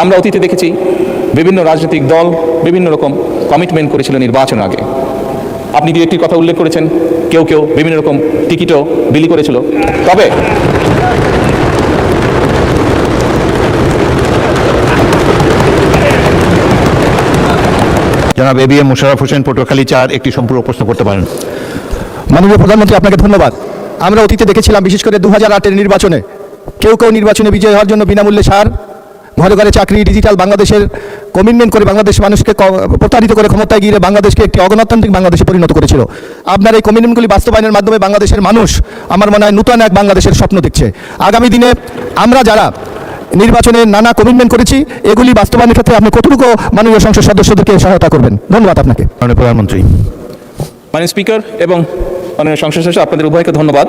আমরা অতীতে দেখেছি বিভিন্ন রাজনৈতিক দল বিভিন্ন রকম কমিটমেন্ট করেছিল নির্বাচন আগে। আপনি দু একটি কথা উল্লেখ করেছেন, কেউ কেউ বিভিন্ন রকম টিকিটও বিলি করেছিল। তবে জনাব এবিএম মোশাররফ হোসেন, পটুয়াখালী 4 একটি সম্পূর্ণ প্রশ্ন করতে পারেন। মাননীয় প্রধানমন্ত্রী, আপনাকে ধন্যবাদ। আমরা অতীতে দেখেছিলাম, বিশেষ করে 2008-এর নির্বাচনে কেউ নির্বাচনে বিজয় হওয়ার জন্য বিনামূল্যে সার, ঘরে ঘরে চাকরি, ডিজিটাল বাংলাদেশের কমিটমেন্ট করে বাংলাদেশ মানুষকে প্রতারিত করে ক্ষমতায় গিয়ে বাংলাদেশকে একটি অগণতান্ত্রিক বাংলাদেশে পরিণত করেছিল। আপনার এই কমিটমেন্টগুলি বাস্তবায়নের মাধ্যমে বাংলাদেশের মানুষ, আমার মনে হয়, নূতন এক বাংলাদেশের স্বপ্ন দেখছে। আগামী দিনে আমরা যারা নির্বাচনে নানা কমিটমেন্ট করেছি, এগুলি বাস্তবায়নের ক্ষেত্রে আপনি কতটুকু মাননীয় সংসদ সদস্যদেরকে সহায়তা করবেন? ধন্যবাদ আপনাকে। মাননীয় প্রধানমন্ত্রী। মাননীয় স্পিকার এবং মাননীয় সংসদ সদস্য, আপনাদের উভয়কে ধন্যবাদ।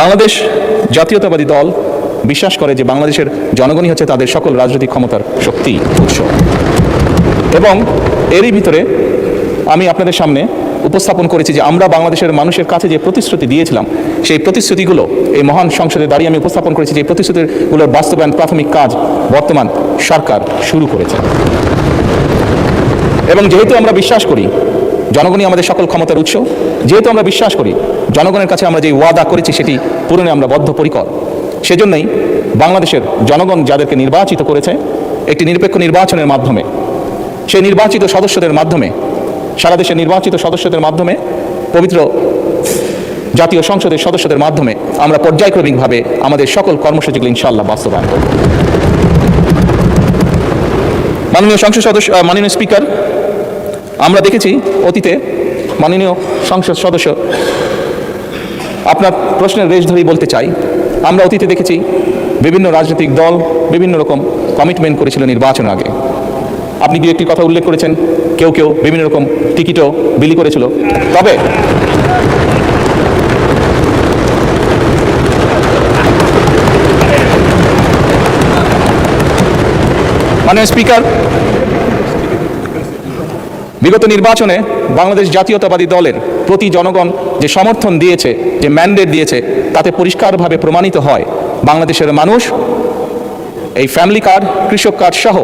বাংলাদেশ জাতীয়তাবাদী দল বিশ্বাস করে যে বাংলাদেশের জনগণই হচ্ছে তাদের সকল রাজনৈতিক ক্ষমতার শক্তি উৎস, এবং এরই ভিতরে আমি আপনাদের সামনে উপস্থাপন করেছি যে আমরা বাংলাদেশের মানুষের কাছে যে প্রতিশ্রুতি দিয়েছিলাম, সেই প্রতিশ্রুতিগুলো এই মহান সংসদে দাঁড়িয়ে আমি উপস্থাপন করেছি যে প্রতিশ্রুতিগুলোর বাস্তবায়ন প্রাথমিক কাজ বর্তমান সরকার শুরু করেছে। এবং যেহেতু আমরা বিশ্বাস করি জনগণই আমাদের সকল ক্ষমতার উৎস, যেহেতু আমরা বিশ্বাস করি জনগণের কাছে আমরা যে ওয়াদা করেছি সেটি পূরণে আমরা বদ্ধপরিকর, সেজন্যই বাংলাদেশের জনগণ যাদেরকে নির্বাচিত করেছে একটি নিরপেক্ষ নির্বাচনের মাধ্যমে, সেই নির্বাচিত সদস্যদের মাধ্যমে, সারা দেশের নির্বাচিত সদস্যদের মাধ্যমে, পবিত্র জাতীয় সংসদের সদস্যদের মাধ্যমে আমরা পর্যায়ক্রমিকভাবে আমাদের সকল কর্মসূচিগুলো ইনশাআল্লাহ বাস্তবায়ন করব। মাননীয় সংসদ সদস্য, মাননীয় স্পিকার, আমরা দেখেছি অতীতে, মাননীয় সংসদ সদস্য, আপনার প্রশ্নের রেশ ধরেই বলতে চাই, আমরা অতীতে দেখেছি বিভিন্ন রাজনৈতিক দল বিভিন্ন রকম কমিটমেন্ট করেছিল নির্বাচন আগে। আপনি দু একটি কথা উল্লেখ করেছেন, কেউ কেউ বিভিন্ন রকম টিকিটও বিলি করেছিল। তবে মাননীয় স্পিকার, বিগত নির্বাচনে বাংলাদেশ জাতীয়তাবাদী দলের প্রতি জনগণ যে সমর্থন দিয়েছে, যে ম্যান্ডেট দিয়েছে, তাতে পরিষ্কারভাবে প্রমাণিত হয় বাংলাদেশের মানুষ এই ফ্যামিলি কার্ড, কৃষক কার্ড সহ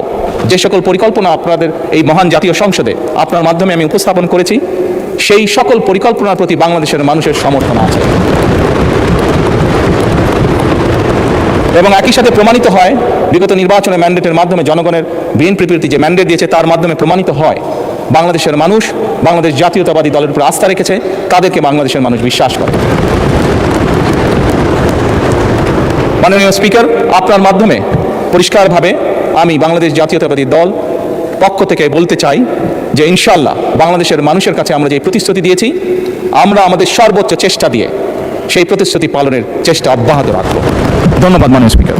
যে সকল পরিকল্পনা আপনাদের এই মহান জাতীয় সংসদে আপনার মাধ্যমে আমি উপস্থাপন করেছি, সেই সকল পরিকল্পনার প্রতি বাংলাদেশের মানুষের সমর্থন আছে। এবং একই সাথে প্রমাণিত হয় বিগত নির্বাচনের ম্যান্ডেটের মাধ্যমে জনগণের বিএনপির প্রতি যে ম্যান্ডেট দিয়েছে তার মাধ্যমে প্রমাণিত হয় বাংলাদেশের মানুষ বাংলাদেশ জাতীয়তাবাদী দলের উপর আস্থা রেখেছে, তাদেরকে বাংলাদেশের মানুষ বিশ্বাস করে। মাননীয় স্পিকার, আপনার মাধ্যমে পরিষ্কারভাবে আমি বাংলাদেশ জাতীয়তাবাদী দল পক্ষ থেকে বলতে চাই যে ইনশাআল্লাহ বাংলাদেশের মানুষের কাছে আমরা যে প্রতিশ্রুতি দিয়েছি, আমরা আমাদের সর্বোচ্চ চেষ্টা দিয়ে সেই প্রতিশ্রুতি পালনের চেষ্টা অব্যাহত রাখব। ধন্যবাদ মাননীয় স্পিকার।